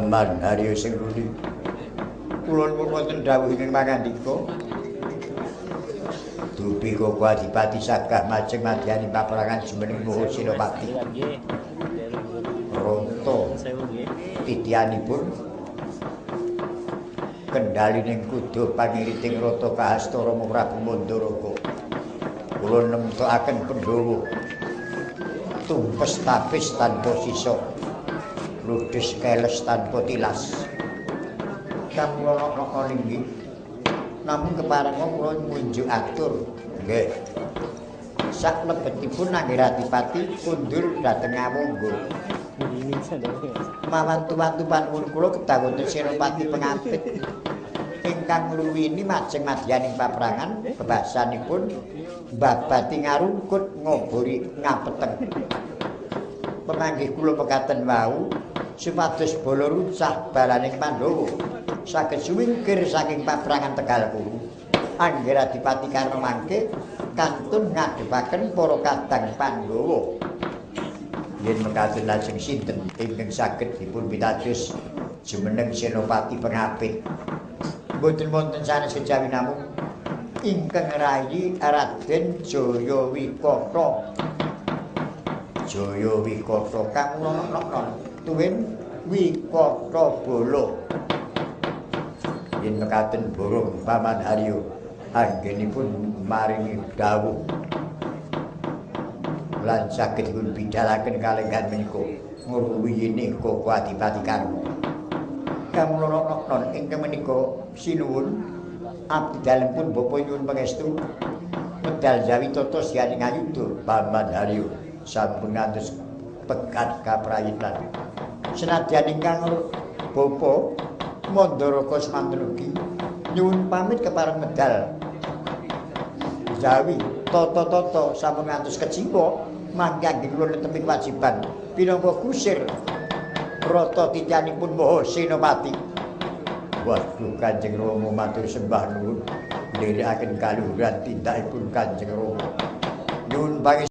Paman Haryo Sengguni. Kula nuwun wonten dawuh ing pangandika. Dupi Koko Adipati sagah majeng madyaning paperangan jumeneng Moho Senopati. Ronto titianipun kendalining kuda pangiriting rata Kahastara Prabu Mandaraga. Kula nemtokaken Pandhawa tumpes tapis tanpa sisa, ludes keles tanpa tilas. Kamulana linggih. Namun keparenga kula ngunjuk atur. Nggih. Sak lebetipun Nangger Adipati kundur dhateng Awangga. Mawantu-wantu panuwun kula kedah wonten Senopati Pengapit ingkang ngluwini majeng madyaning paperangan bebasanipun babati ngarungkut ngobori ngapeteng. Pemanggih kula mekaten wau supados bala runcah balaning Pandhawa saged suwingkir saking paperangan Tegal Kuwu. Angger Adipati karena mangke kantun ngadepaken para kadang Pandhawa. Yen mekaten lajeng sinten ingkang saged dipun pitados jumeneng Senopati Pengapit. Mboten wonten sanes kejawi namung ingkang rayi Raden Jayawikata. Jayawikata kamulana tuwin Wikata Bala. Yen mekaten borong Paman Haryo anggenipun maringi dawuh lan saged dipun bidhalaken kalenggan menika ngruwiyine Koko Adipati Karna. Kamulana ingkang menika sinuwun abdi dalem pun bapa nyuwun pangestu medal Jawitata siyaning ayuda Paman Haryo sampun ngantos pekat kaprayitan. Senadyan ingkang bapa Mandharaka semanten ugi nyuwun pamit kepareng medal Jawi tata-tata sampun ngantos keciwa mangke anggen kula netepi kewajiban pinangka kusir rata tityanipun Maha Senopati. Waduh Kanjeng Rama matur sembah nuwun nderekaken kaluhuran tindakipun Kanjeng Rama. Nyuwun